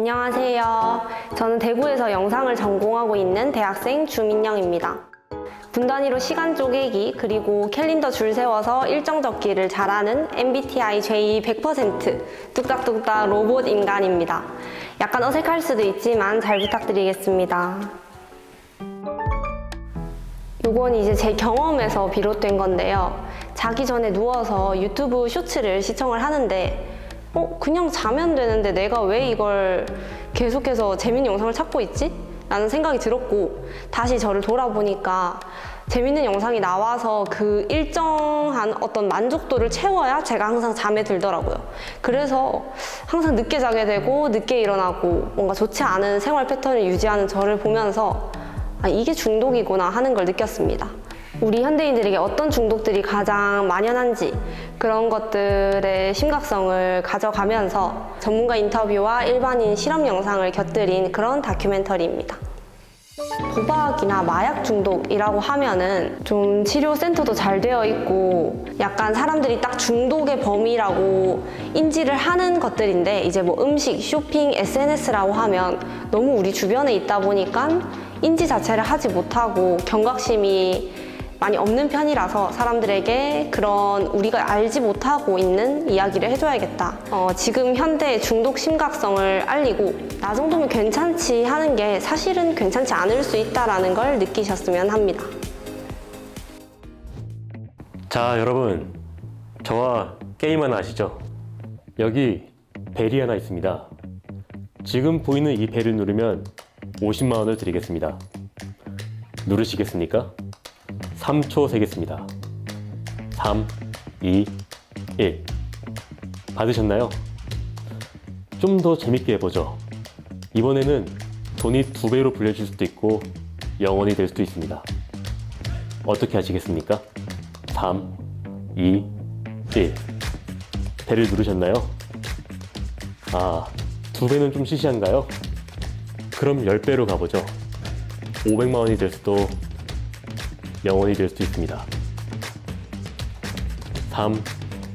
안녕하세요. 저는 대구에서 영상을 전공하고 있는 대학생 주민영입니다. 분 단위로 시간 쪼개기 그리고 캘린더 줄 세워서 일정 적기를 잘하는 MBTI J 100% 뚝딱뚝딱 로봇 인간입니다. 약간 어색할 수도 있지만 잘 부탁드리겠습니다. 요건 이제 제 경험에서 비롯된 건데요. 자기 전에 누워서 유튜브 쇼츠를 시청을 하는데 그냥 자면 되는데 내가 왜 이걸 계속해서 재밌는 영상을 찾고 있지? 라는 생각이 들었고, 다시 저를 돌아보니까 재밌는 영상이 나와서 그 일정한 어떤 만족도를 채워야 제가 항상 잠에 들더라고요. 그래서 항상 늦게 자게 되고 늦게 일어나고 뭔가 좋지 않은 생활 패턴을 유지하는 저를 보면서 이게 중독이구나 하는 걸 느꼈습니다. 우리 현대인들에게 어떤 중독들이 가장 만연한지 그런 것들의 심각성을 가져가면서 전문가 인터뷰와 일반인 실험 영상을 곁들인 그런 다큐멘터리입니다. 도박이나 마약 중독이라고 하면은 좀 치료센터도 잘 되어 있고 약간 사람들이 딱 중독의 범위라고 인지를 하는 것들인데, 이제 뭐 음식, 쇼핑, SNS라고 하면 너무 우리 주변에 있다 보니까 인지 자체를 하지 못하고 경각심이 많이 없는 편이라서 사람들에게 그런 우리가 알지 못하고 있는 이야기를 해줘야겠다. 지금 현대의 중독 심각성을 알리고 나 정도면 괜찮지 하는 게 사실은 괜찮지 않을 수 있다는 걸 느끼셨으면 합니다. 자, 여러분, 저와 게임 하나 아시죠? 여기 벨이 하나 있습니다. 지금 보이는 이 벨을 누르면 50만 원을 드리겠습니다. 누르시겠습니까? 3초 세겠습니다. 3, 2, 1. 받으셨나요? 좀 더 재밌게 해보죠. 이번에는 돈이 2배로 불려질 수도 있고 0원이 될 수도 있습니다. 어떻게 하시겠습니까? 3, 2, 1. 배를 누르셨나요? 2배는 좀 시시한가요? 그럼 10배로 가보죠. 500만 원이 될 수도 0원이 될 수도 있습니다. 3,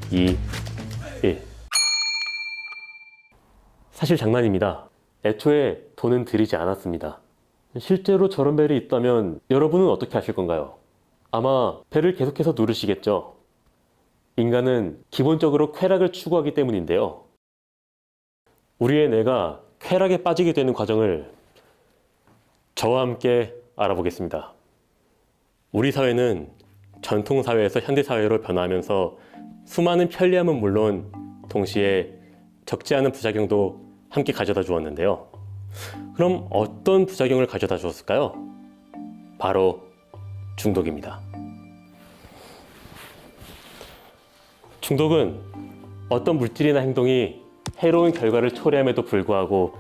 2, 1. 사실 장난입니다. 애초에 돈은 들이지 않았습니다. 실제로 저런 벨이 있다면 여러분은 어떻게 하실 건가요? 아마 벨을 계속해서 누르시겠죠. 인간은 기본적으로 쾌락을 추구하기 때문인데요. 우리의 뇌가 쾌락에 빠지게 되는 과정을 저와 함께 알아보겠습니다. 우리 사회는 전통 사회에서 현대 사회로 변화하면서 수많은 편리함은 물론 동시에 적지 않은 부작용도 함께 가져다 주었는데요. 그럼 어떤 부작용을 가져다 주었을까요? 바로 중독입니다. 중독은 어떤 물질이나 행동이 해로운 결과를 초래함에도 불구하고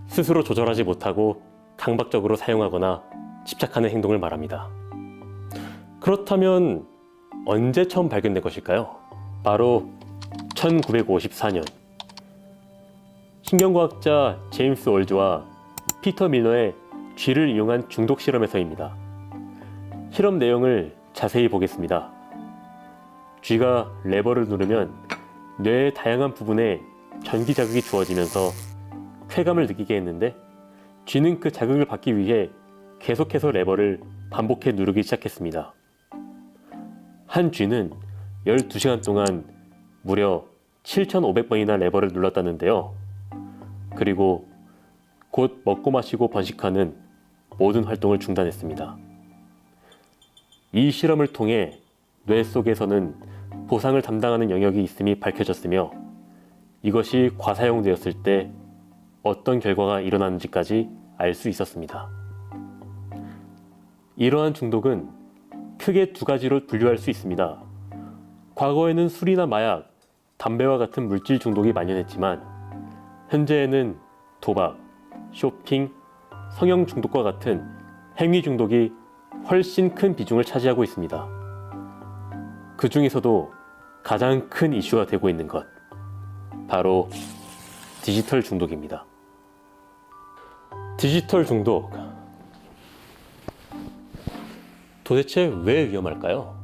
스스로 조절하지 못하고 강박적으로 사용하거나 집착하는 행동을 말합니다. 그렇다면 언제 처음 발견된 것일까요? 바로 1954년 신경과학자 제임스 월즈와 피터 밀러의 쥐를 이용한 중독 실험에서입니다. 실험 내용을 자세히 보겠습니다. 쥐가 레버를 누르면 뇌의 다양한 부분에 전기 자극이 주어지면서 쾌감을 느끼게 했는데, 쥐는 그 자극을 받기 위해 계속해서 레버를 반복해 누르기 시작했습니다. 한 쥐는 12시간 동안 무려 7,500번이나 레버를 눌렀다는데요. 그리고 곧 먹고 마시고 번식하는 모든 활동을 중단했습니다. 이 실험을 통해 뇌 속에서는 보상을 담당하는 영역이 있음이 밝혀졌으며, 이것이 과사용되었을 때 어떤 결과가 일어나는지까지 알 수 있었습니다. 이러한 중독은 크게 2가지로 분류할 수 있습니다. 과거에는 술이나 마약, 담배와 같은 물질 중독이 만연했지만 현재에는 도박, 쇼핑, 성형 중독과 같은 행위 중독이 훨씬 큰 비중을 차지하고 있습니다. 그 중에서도 가장 큰 이슈가 되고 있는 것, 바로 디지털 중독입니다. 디지털 중독, 도대체 왜 위험할까요?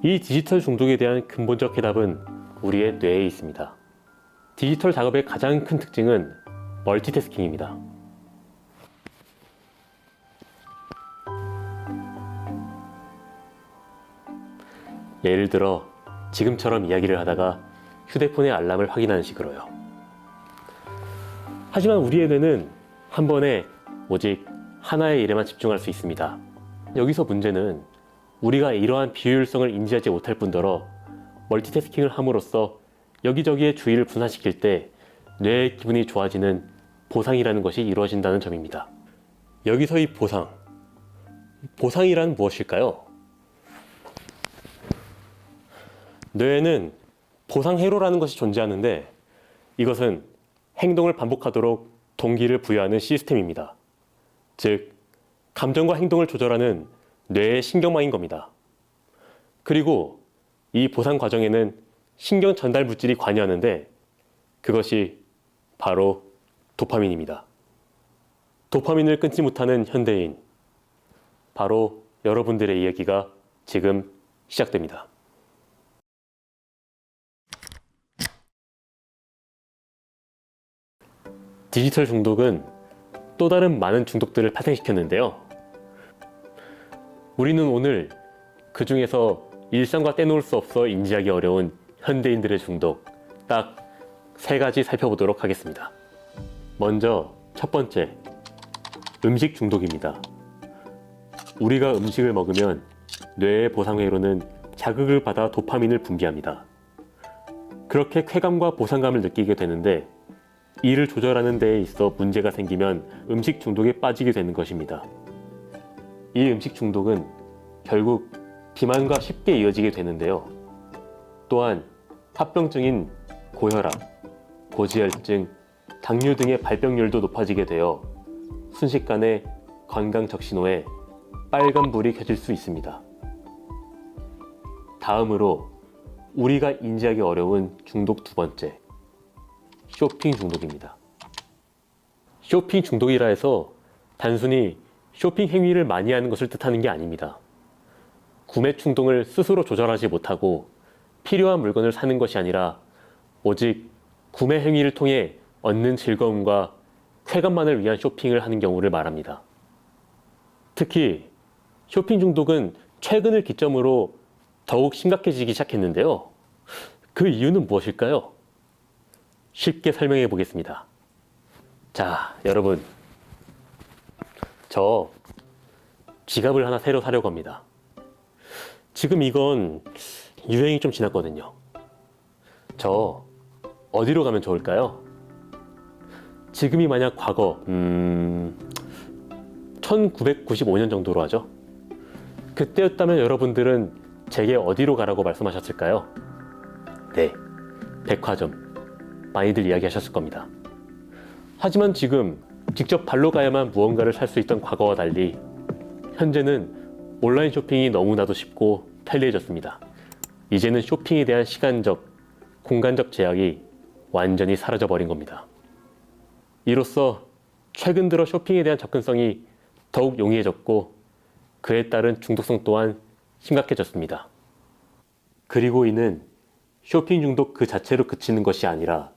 이 디지털 중독에 대한 근본적 해답은 우리의 뇌에 있습니다. 디지털 작업의 가장 큰 특징은 멀티태스킹입니다. 예를 들어 지금처럼 이야기를 하다가 휴대폰의 알람을 확인하는 식으로요. 하지만 우리의 뇌는 한 번에 오직 하나의 일에만 집중할 수 있습니다. 여기서 문제는 우리가 이러한 비효율성을 인지하지 못할 뿐더러 멀티태스킹을 함으로써 여기저기에 주의를 분산시킬 때 뇌의 기분이 좋아지는 보상이라는 것이 이루어진다는 점입니다. 여기서 이 보상이란 무엇일까요? 뇌에는 보상회로라는 것이 존재하는데 이것은 행동을 반복하도록 동기를 부여하는 시스템입니다. 즉, 감정과 행동을 조절하는 뇌의 신경망인 겁니다. 그리고 이 보상 과정에는 신경 전달 물질이 관여하는데 그것이 바로 도파민입니다. 도파민을 끊지 못하는 현대인, 바로 여러분들의 이야기가 지금 시작됩니다. 디지털 중독은 또 다른 많은 중독들을 파생시켰는데요. 우리는 오늘 그 중에서 일상과 떼놓을 수 없어 인지하기 어려운 현대인들의 중독 딱 3가지 살펴보도록 하겠습니다. 먼저 첫 번째, 음식 중독입니다. 우리가 음식을 먹으면 뇌의 보상회로는 자극을 받아 도파민을 분비합니다. 그렇게 쾌감과 보상감을 느끼게 되는데 이를 조절하는 데에 있어 문제가 생기면 음식 중독에 빠지게 되는 것입니다. 이 음식 중독은 결국 비만과 쉽게 이어지게 되는데요. 또한 합병증인 고혈압, 고지혈증, 당뇨 등의 발병률도 높아지게 되어 순식간에 건강 적신호에 빨간불이 켜질 수 있습니다. 다음으로 우리가 인지하기 어려운 중독 두 번째, 쇼핑 중독입니다. 쇼핑 중독이라 해서 단순히 쇼핑 행위를 많이 하는 것을 뜻하는 게 아닙니다. 구매 충동을 스스로 조절하지 못하고 필요한 물건을 사는 것이 아니라 오직 구매 행위를 통해 얻는 즐거움과 쾌감만을 위한 쇼핑을 하는 경우를 말합니다. 특히 쇼핑 중독은 최근을 기점으로 더욱 심각해지기 시작했는데요. 그 이유는 무엇일까요? 쉽게 설명해 보겠습니다. 자, 여러분. 저 지갑을 하나 새로 사려고 합니다. 지금 이건 유행이 좀 지났거든요. 저 어디로 가면 좋을까요? 지금이 만약 과거 1995년 정도로 하죠. 그때였다면 여러분들은 제게 어디로 가라고 말씀하셨을까요? 네, 백화점. 많이들 이야기하셨을 겁니다. 하지만 지금 직접 발로 가야만 무언가를 살 수 있던 과거와 달리 현재는 온라인 쇼핑이 너무나도 쉽고 편리해졌습니다. 이제는 쇼핑에 대한 시간적, 공간적 제약이 완전히 사라져버린 겁니다. 이로써 최근 들어 쇼핑에 대한 접근성이 더욱 용이해졌고 그에 따른 중독성 또한 심각해졌습니다. 그리고 이는 쇼핑 중독 그 자체로 그치는 것이 아니라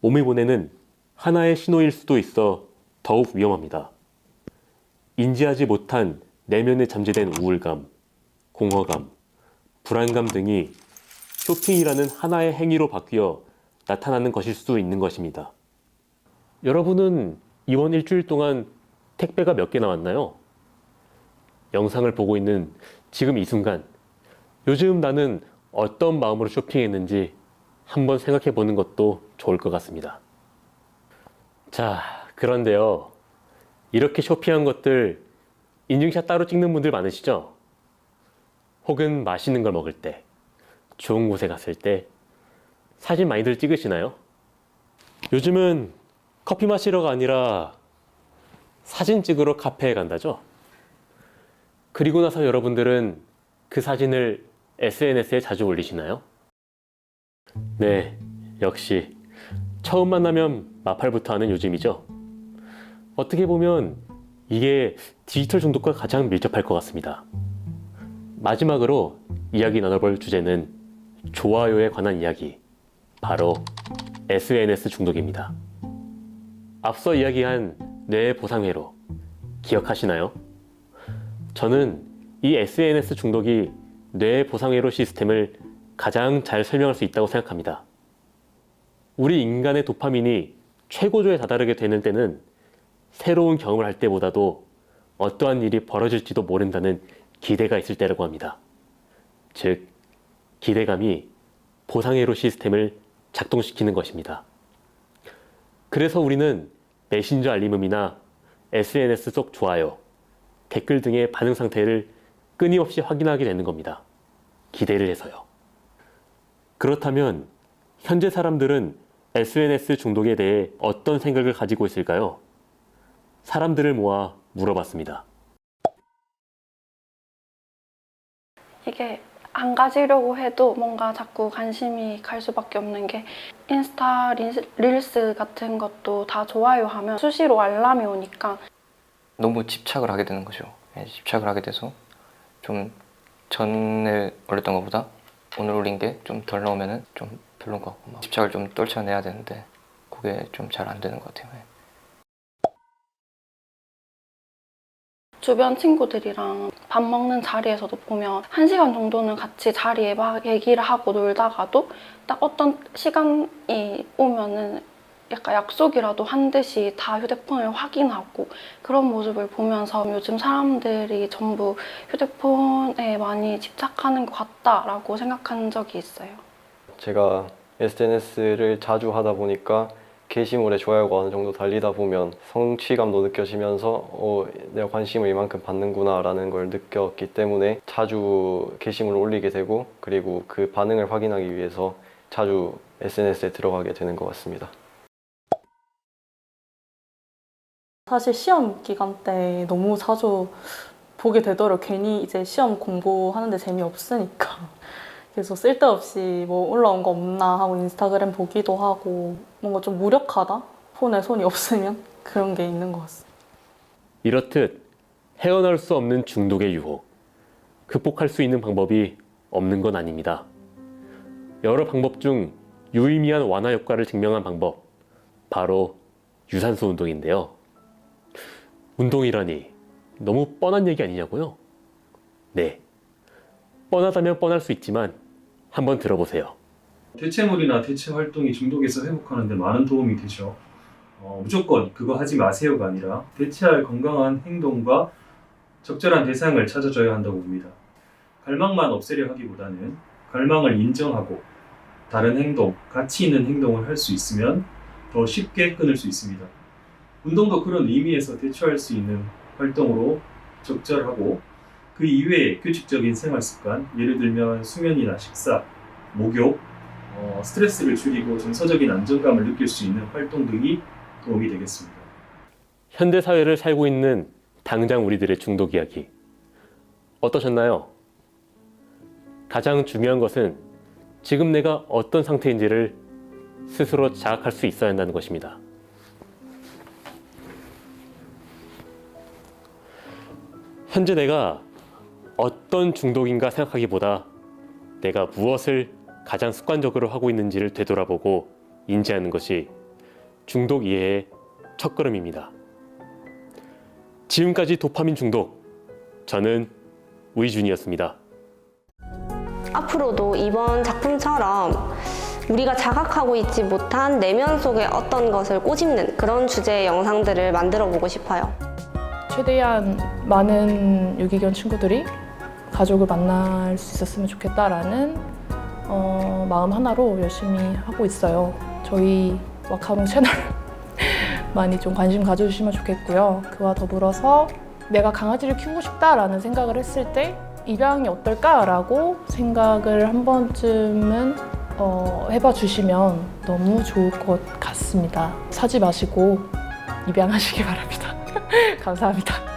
몸에 보내는 하나의 신호일 수도 있어 더욱 위험합니다. 인지하지 못한 내면에 잠재된 우울감, 공허감, 불안감 등이 쇼핑이라는 하나의 행위로 바뀌어 나타나는 것일 수도 있는 것입니다. 여러분은 이번 일주일 동안 택배가 몇 개 나왔나요? 영상을 보고 있는 지금 이 순간, 요즘 나는 어떤 마음으로 쇼핑했는지 한번 생각해 보는 것도 좋을 것 같습니다. 자, 그런데요. 이렇게 쇼핑한 것들 인증샷 따로 찍는 분들 많으시죠? 혹은 맛있는 걸 먹을 때, 좋은 곳에 갔을 때 사진 많이들 찍으시나요? 요즘은 커피 마시러가 아니라 사진 찍으러 카페에 간다죠? 그리고 나서 여러분들은 그 사진을 SNS에 자주 올리시나요? 네, 역시 처음 만나면 마팔부터 하는 요즘이죠. 어떻게 보면 이게 디지털 중독과 가장 밀접할 것 같습니다. 마지막으로 이야기 나눠볼 주제는 좋아요에 관한 이야기, 바로 SNS 중독입니다. 앞서 이야기한 뇌 보상회로 기억하시나요? 저는 이 SNS 중독이 뇌 보상회로 시스템을 가장 잘 설명할 수 있다고 생각합니다. 우리 인간의 도파민이 최고조에 다다르게 되는 때는 새로운 경험을 할 때보다도 어떠한 일이 벌어질지도 모른다는 기대가 있을 때라고 합니다. 즉, 기대감이 보상회로 시스템을 작동시키는 것입니다. 그래서 우리는 메신저 알림음이나 SNS 속 좋아요, 댓글 등의 반응 상태를 끊임없이 확인하게 되는 겁니다. 기대를 해서요. 그렇다면 현재 사람들은 SNS 중독에 대해 어떤 생각을 가지고 있을까요? 사람들을 모아 물어봤습니다. 이게 안 가지려고 해도 뭔가 자꾸 관심이 갈 수밖에 없는 게 인스타 릴스 같은 것도 다 좋아요 하면 수시로 알람이 오니까 너무 집착을 하게 되는 거죠. 집착을 하게 돼서 좀 전에 올렸던 것보다 오늘 올린 게 좀 덜 나오면은 좀 별론 것 같고 막 집착을 좀 떨쳐내야 되는데 그게 좀 잘 안 되는 것 같아요. 주변 친구들이랑 밥 먹는 자리에서도 보면 1시간 정도는 같이 자리에 막 얘기를 하고 놀다가도 딱 어떤 시간이 오면은 약간 약속이라도 한 듯이 다 휴대폰을 확인하고 그런 모습을 보면서 요즘 사람들이 전부 휴대폰에 많이 집착하는 것 같다라고 생각한 적이 있어요. 제가 SNS를 자주 하다 보니까 게시물에 좋아요가 어느 정도 달리다 보면 성취감도 느껴지면서 내가 관심을 이만큼 받는구나 라는 걸 느꼈기 때문에 자주 게시물을 올리게 되고 그리고 그 반응을 확인하기 위해서 자주 SNS에 들어가게 되는 것 같습니다. 사실 시험 기간 때 너무 자주 보게 되더라고요. 괜히 이제 시험 공부하는데 재미없으니까. 그래서 쓸데없이 뭐 올라온 거 없나 하고 인스타그램 보기도 하고 뭔가 좀 무력하다? 폰에 손이 없으면 그런 게 있는 것 같습니다. 이렇듯 헤어나올 수 없는 중독의 유혹. 극복할 수 있는 방법이 없는 건 아닙니다. 여러 방법 중 유의미한 완화 효과를 증명한 방법, 바로 유산소 운동인데요. 운동이라니 너무 뻔한 얘기 아니냐고요? 네, 뻔하다면 뻔할 수 있지만 한번 들어보세요. 대체물이나 대체 활동이 중독에서 회복하는 데 많은 도움이 되죠. 무조건 그거 하지 마세요가 아니라 대체할 건강한 행동과 적절한 대상을 찾아줘야 한다고 봅니다. 갈망만 없애려 하기보다는 갈망을 인정하고 다른 행동, 가치 있는 행동을 할 수 있으면 더 쉽게 끊을 수 있습니다. 운동도 그런 의미에서 대처할 수 있는 활동으로 적절하고 그 이외에 규칙적인 생활 습관, 예를 들면 수면이나 식사, 목욕, 스트레스를 줄이고 정서적인 안정감을 느낄 수 있는 활동 등이 도움이 되겠습니다. 현대 사회를 살고 있는 당장 우리들의 중독 이야기 어떠셨나요? 가장 중요한 것은 지금 내가 어떤 상태인지를 스스로 자각할 수 있어야 한다는 것입니다. 현재 내가 어떤 중독인가 생각하기보다 내가 무엇을 가장 습관적으로 하고 있는지를 되돌아보고 인지하는 것이 중독 이해의 첫걸음입니다. 지금까지 도파민 중독, 저는 우이준이었습니다. 앞으로도 이번 작품처럼 우리가 자각하고 있지 못한 내면 속의 어떤 것을 꼬집는 그런 주제의 영상들을 만들어 보고 싶어요. 최대한 많은 유기견 친구들이 가족을 만날 수 있었으면 좋겠다라는 마음 하나로 열심히 하고 있어요. 저희 와카롱 채널 많이 좀 관심 가져주시면 좋겠고요. 그와 더불어서 내가 강아지를 키우고 싶다라는 생각을 했을 때 입양이 어떨까라고 생각을 한 번쯤은 해봐 주시면 너무 좋을 것 같습니다. 사지 마시고 입양하시기 바랍니다. 감사합니다.